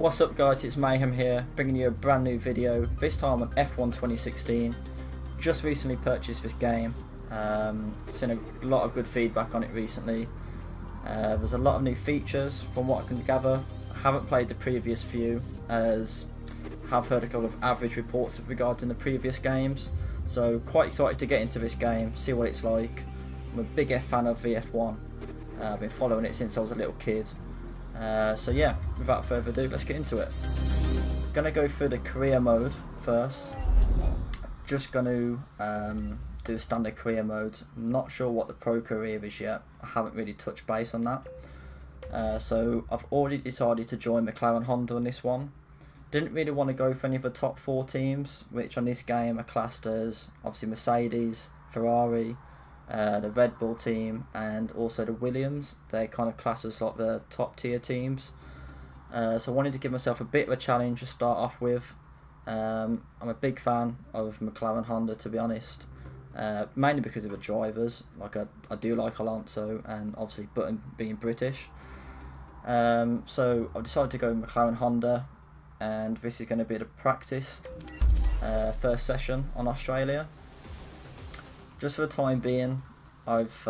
What's up guys, it's Mayhem here, bringing you a brand new video, this time on F1 2016. Just recently purchased this game, seen a lot of good feedback on it recently. There's a lot of new features from what I can gather. I haven't played the previous few, as I have heard a couple of average reports regarding the previous games. So quite excited to get into this game, see what it's like. I'm a big fan of VF1, I've been following it since I was a little kid. So yeah, without further ado, let's get into it. Gonna go through the career mode first. Just gonna do standard career mode. I'm not sure what the pro career is yet. I haven't really touched base on that. So I've already decided to join Mclaren Honda on this one. Didn't really want to go for any of the top 4 teams, which on this game are classed as obviously Mercedes, Ferrari, the Red Bull team, and also the Williams. They're kind of classed as like the top tier teams. So I wanted to give myself a bit of a challenge to start off with. I'm a big fan of Mclaren Honda, to be honest, mainly because of the drivers. Like I do like Alonso, and obviously Button being British. So I've decided to go McLaren Honda, and this is going to be the practice first session on Australia. Just for the time being, I've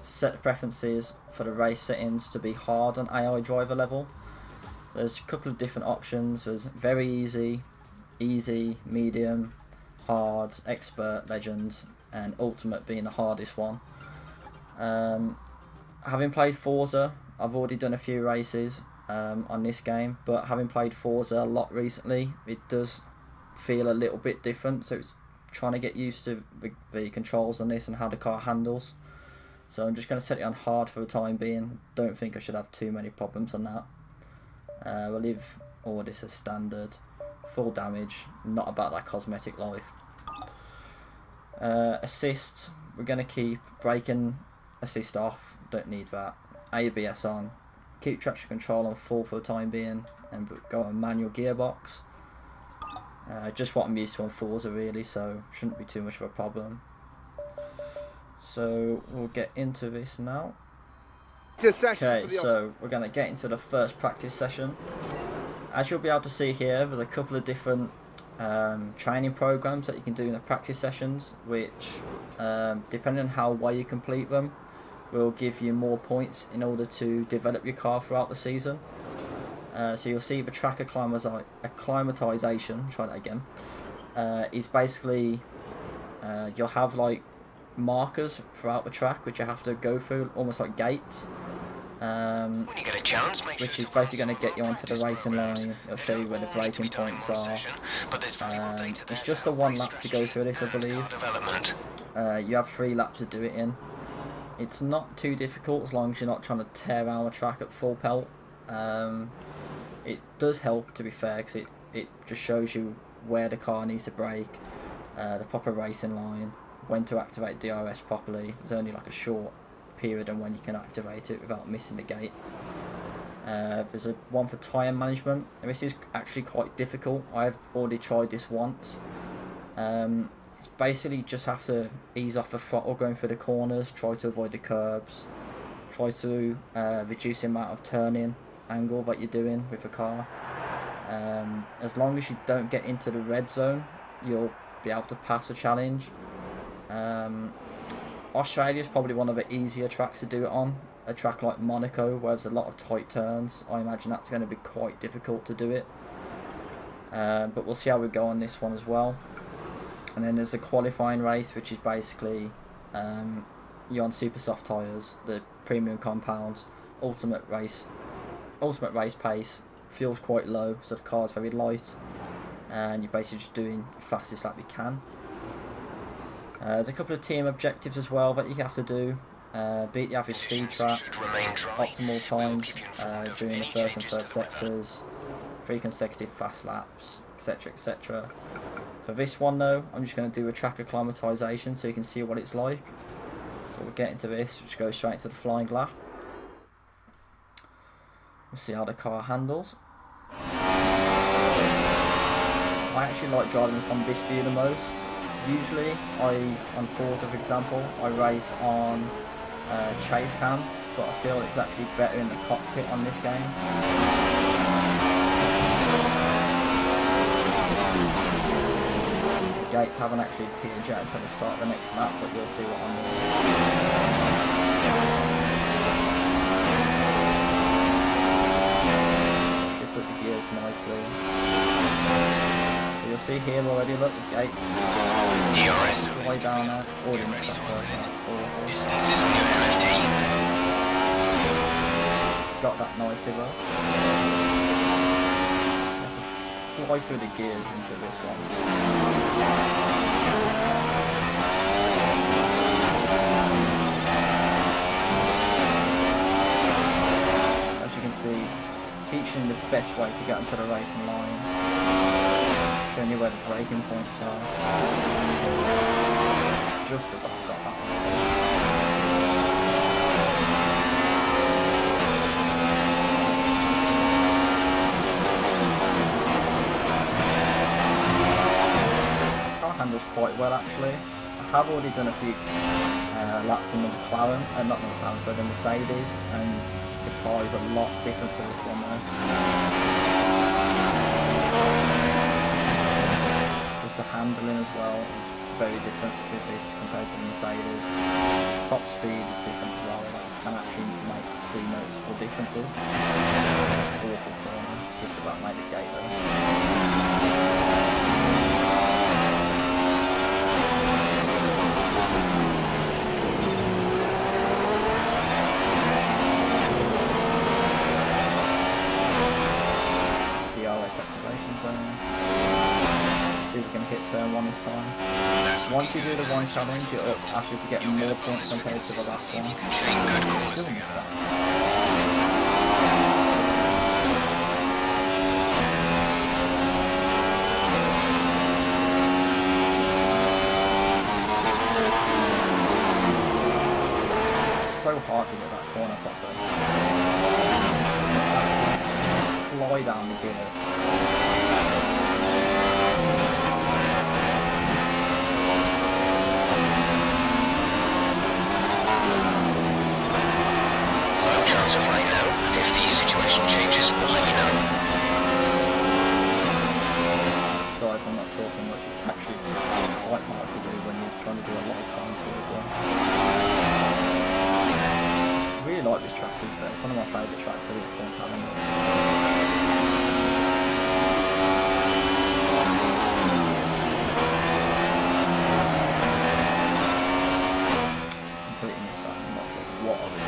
set the preferences for the race settings to be hard on AI driver level. There's a couple of different options. There's very easy, medium, hard, expert, legend, and ultimate being the hardest one. Having played Forza, I've already done a few races on this game, but having played Forza a lot recently, it does feel a little bit different. So it's trying to get used to the controls on this and how the car handles. So I'm just going to set it on hard for the time being. Don't think I should have too many problems on that. We'll leave all this as standard. Full damage, not about that cosmetic life. Assist, we're going to keep braking assist off, don't need that. ABS on, keep traction control on full for the time being, and go on manual gearbox. Just what I'm used to on Forza really, so shouldn't be too much of a problem. So we'll get into this now. Okay, so we're going to get into the first practice session. As you'll be able to see here, there's a couple of different training programs that you can do in the practice sessions, which depending on how well you complete them, will give you more points in order to develop your car throughout the season. So you'll see the track acclimatization, try that again, is basically you'll have like markers throughout the track which you have to go through, almost like gates, when you get a chance, make which sure is basically going to get you onto the racing line. It'll show you where the braking points are. It's just a 1 lap to go through this, I believe. You have 3 laps to do it in. It's not too difficult as long as you're not trying to tear around the track at full pelt. It does help, to be fair, because it just shows you where the car needs to brake, the proper racing line, when to activate DRS properly. There's only like a short period on when you can activate it without missing the gate. There's one for tyre management, and this is actually quite difficult. I've already tried this once. It's basically just have to ease off the throttle going through the corners, try to avoid the curbs, try to reduce the amount of turning angle that you're doing with the car. As long as you don't get into the red zone, you'll be able to pass the challenge. Australia is probably one of the easier tracks to do it on. A track like Monaco, where there's a lot of tight turns, I imagine that's going to be quite difficult to do it. But we'll see how we go on this one as well. And then there's a qualifying race, which is basically you're on super soft tyres, the premium compound, ultimate race pace. Feels quite low, so the car's very light, and you're basically just doing the fastest lap you can. There's a couple of team objectives as well that you have to do. Beat the average speed trap, optimal times during the first and third sectors, 3 consecutive fast laps, etc, etc. For this one though, I'm just going to do a track acclimatization so you can see what it's like. So we'll get into this, just go straight into the flying lap. We'll see how the car handles. I actually like driving from this view the most. Usually, on Forza for example, I race on chase cam, but I feel it's actually better in the cockpit on this game. The gates haven't actually appeared yet until the start of the next lap, but you'll see what I mean. Shift up the gears nicely. So you'll see here already, look, the gates. DRS Way down there. Already missed that first one. distances on your MFD. Got that nicely, bro. Have to fly through the gears into this one. As you can see, he's teaching the best way to get into the racing line. Showing you where the braking points are. Just about got that one. Handles quite well actually. I have already done a few laps in the Mclaren, not the McLaren, so the Mercedes, and the car is a lot different to this one though. Just the handling as well is very different with this compared to the Mercedes. Top speed is different as well, like, you can actually see noticeable differences. Awful corner, just about made the gate though. Acceleration zone. See if we can hit turn 1 this time. Once you do the 1 challenge, it'll ask you to get more points compared to the last one. Still missed that. It's so hard to get that corner properly. Fly down the gears. Low chance of rain now. If the situation changes, we'll let you know. Sorry if I'm not talking much, it's actually quite hard to do when you're trying to do a lot of contour as well. I really like this track to be fair, it's one of my favourite tracks of the calendar. Completely missed that, I'm not sure what I was doing.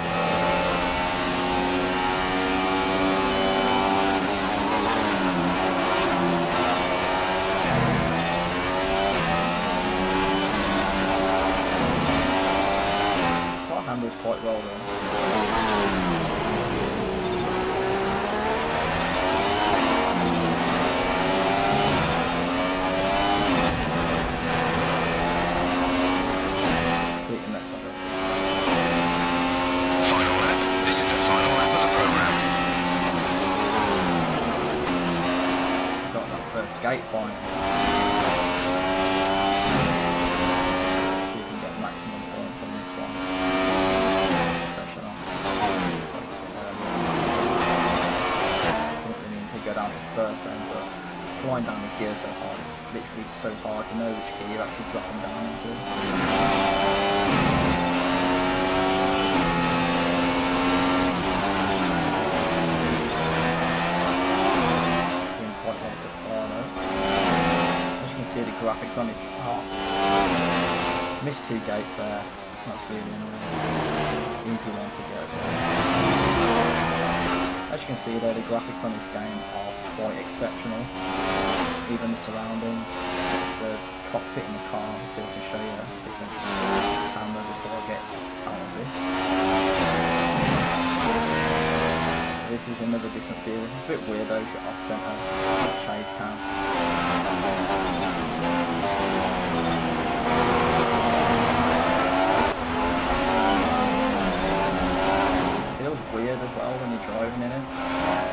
Car handles quite well though. Final lap. This is the final lap of the program. Got that first gate finally. See if we can get maximum points on this one. Session on. Don't really need to go down to first then, but flying down the gear so hard, it's literally so hard to know which gear you're actually dropping down into. See the graphics on his car. Missed 2 gates there. That's really annoying. Easy one to get. As you can see there, the graphics on this game are quite exceptional. Even the surroundings, the cockpit in the car. So I can show you a different camera before I get out of this. This is another different view. It's a bit weird though, it's off centre chase cam. It feels weird as well when you're driving in it.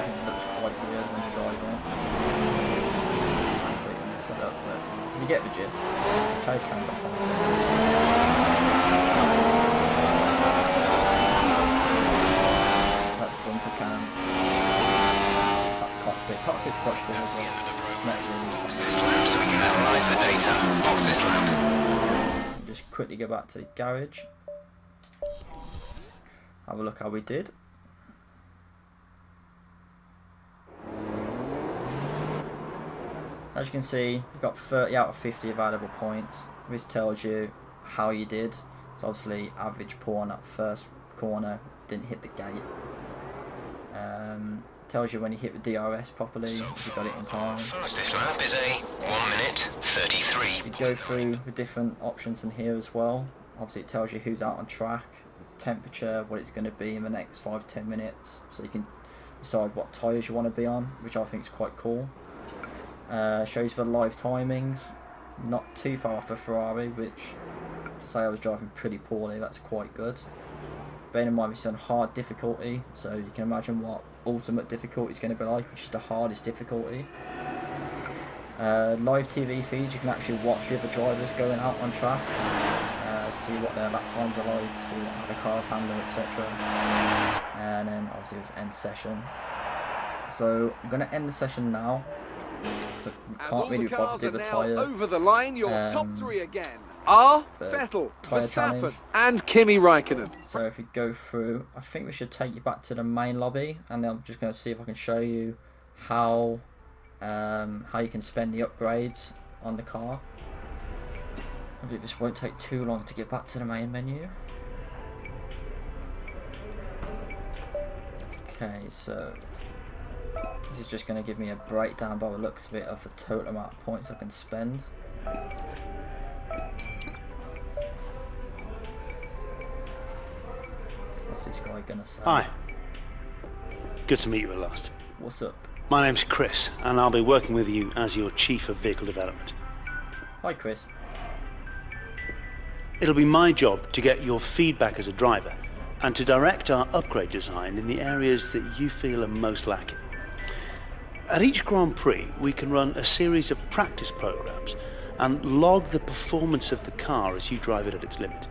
It looks quite weird when you're driving it. Completely mess it up, but you get the gist. Chase cam got That's bumper cam. That's cockpit. Cockpit's quite cool. That's the But end of the it's program. not really. Box this lab so we can analyze the data. Box this lab. Just quickly go back to the garage. Have a look how we did. As you can see, we've got 30 out of 50 available points. This tells you how you did. So obviously average poor on that first corner, didn't hit the gate. Tells you when you hit the DRS properly, if you got it in time. Fastest lap is a 1 minute 33. You go through the different options in here as well. Obviously it tells you who's out on track, the temperature, what it's going to be in the next 5-10 minutes. So you can decide what tyres you want to be on, which I think is quite cool. Shows the live timings, not too far off a Ferrari, which to say I was driving pretty poorly, that's quite good. Bearing in mind this is on hard difficulty, so you can imagine what ultimate difficulty is going to be like, which is the hardest difficulty. Live TV feeds, you can actually watch the other drivers going out on track, see what their lap times are like, see how the cars handle, etc. And then obviously it's end session. So I'm going to end the session now. So we can't really bother to do the tyre. Over the line, your top three again are Vettel, Verstappen, and Kimi Raikkonen. So if we go through, I think we should take you back to the main lobby, and I'm just going to see if I can show you how you can spend the upgrades on the car. I think this won't take too long to get back to the main menu. Okay, so this is just going to give me a breakdown by the looks of it of the total amount of points I can spend. What's this guy going to say? Hi. Good to meet you at last. What's up? My name's Chris, and I'll be working with you as your Chief of Vehicle Development. Hi Chris. It'll be my job to get your feedback as a driver and to direct our upgrade design in the areas that you feel are most lacking. At each Grand Prix, we can run a series of practice programs and log the performance of the car as you drive it at its limit.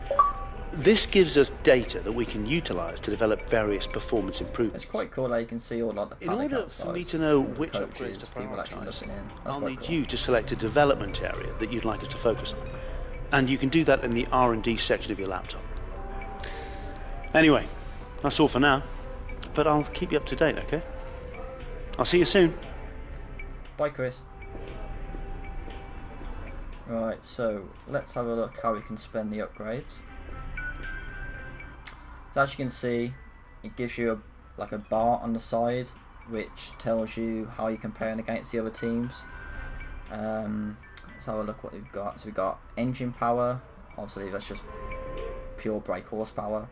This gives us data that we can utilise to develop various performance improvements. It's quite cool that you can see all like the paddock In order outside, for me to know the which coaches, upgrades to people actually prioritise, looking in. That's I'll quite need cool. you to select a development area that you'd like us to focus on. And you can do that in the R&D section of your laptop. Anyway, that's all for now, but I'll keep you up to date, okay? I'll see you soon. Bye Chris. Right, so let's have a look how we can spend the upgrades. So as you can see, it gives you like a bar on the side which tells you how you're comparing against the other teams. Let's have a look what we've got. So we've got engine power, obviously that's just pure brake horsepower.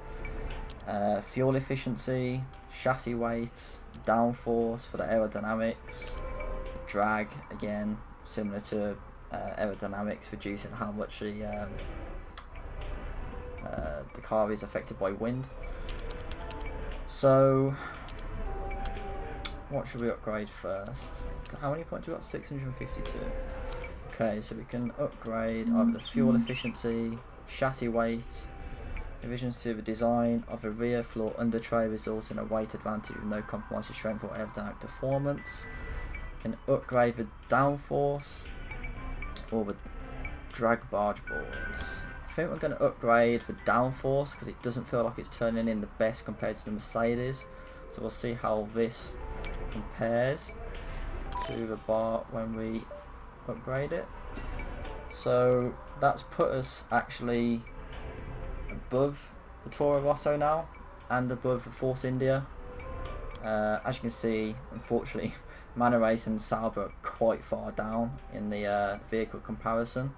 Fuel efficiency, chassis weight, downforce for the aerodynamics, drag, again similar to aerodynamics, reducing how much the car is affected by wind. So what should we upgrade first? How many points do we got? 652. Okay, so we can upgrade either the fuel efficiency, chassis weight, revisions to the design of a rear floor under tray results in a weight advantage with no compromise to strength or aerodynamic performance. We can upgrade the downforce or the drag barge boards. I think we're going to upgrade the downforce because it doesn't feel like it's turning in the best compared to the Mercedes. So we'll see how this compares to the bar when we upgrade it. So that's put us actually above the Toro Rosso now and above the Force India. As you can see, unfortunately Manor Race and Sauber are quite far down in the vehicle comparison.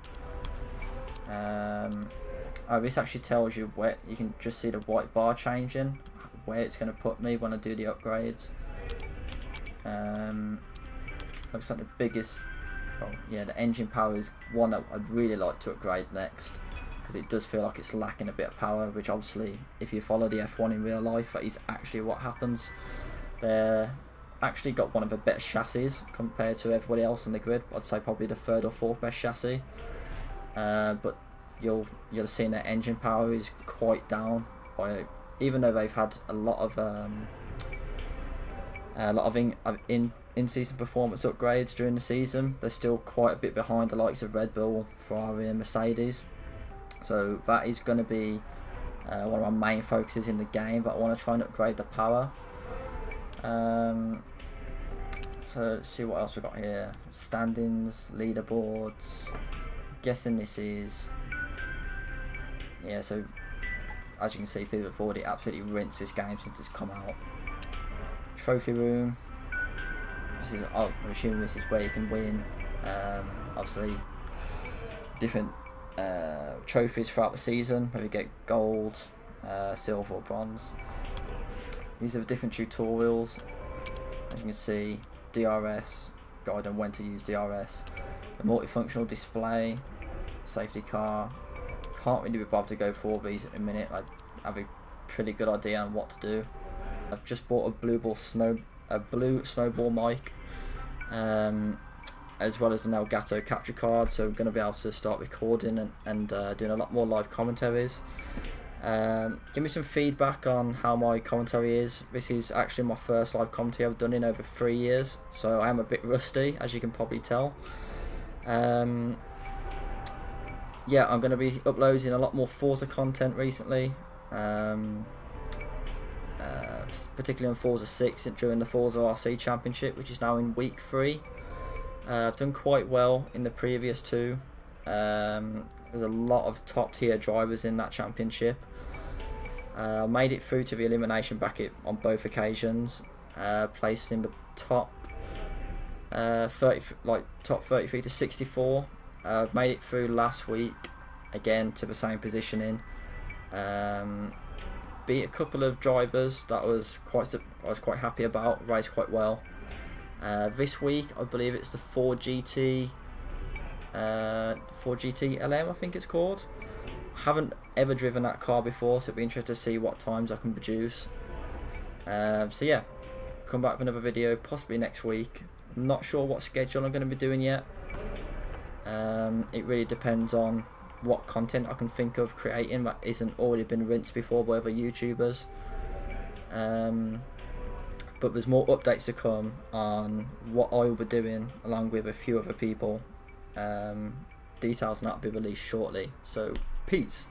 This actually tells you where you can just see the white bar changing, where it's going to put me when I do the upgrades. Looks like the biggest, well, yeah, the engine power is one that I'd really like to upgrade next, because it does feel like it's lacking a bit of power, which obviously if you follow the F1 in real life, that is actually what happens. They're actually got one of the better chassis compared to everybody else on the grid. I'd say probably the third or fourth best chassis, but you'll see their engine power is quite down by, even though they've had a lot of in-season performance upgrades during the season. They're still quite a bit behind the likes of Red Bull, Ferrari and Mercedes. So that is going to be one of my main focuses in the game, but I want to try and upgrade the power. So let's see what else we've got here. Standings, leaderboards. Guessing this is... Yeah, so as you can see, people have already absolutely rinsed this game since it's come out. Trophy room. This is, I'm assuming this is where you can win, obviously, different trophies throughout the season. Maybe get gold, silver or bronze. These are the different tutorials. As you can see, DRS, guide on when to use DRS. A multifunctional display, safety car. Can't really be bothered to go for all these in a minute. I have a pretty good idea on what to do. I've just bought a blue Snowball Mic, as well as an Elgato Capture card, so I'm going to be able to start recording and doing a lot more live commentaries. Give me some feedback on how my commentary is. This is actually my first live commentary I've done in over 3 years, so I am a bit rusty, as you can probably tell. Yeah, I'm going to be uploading a lot more Forza content recently, particularly on Forza 6 during the Forza RC Championship, which is now in week 3. I've done quite well in the previous 2. There's a lot of top tier drivers in that championship. I made it through to the elimination bracket on both occasions, placed in the top 33 to 64. Made it through last week again to the same positioning. Beat a couple of drivers that I was quite happy about. Raced quite well. This week I believe it's the 4GT LM, I think it's called. Haven't ever driven that car before, so it'll be interesting to see what times I can produce. So yeah, come back with another video possibly next week. I'm not sure what schedule I'm going to be doing yet. It really depends on what content I can think of creating that isn't already been rinsed before by other YouTubers. But there's more updates to come on what I will be doing along with a few other people. Details on that will be released shortly. So peace.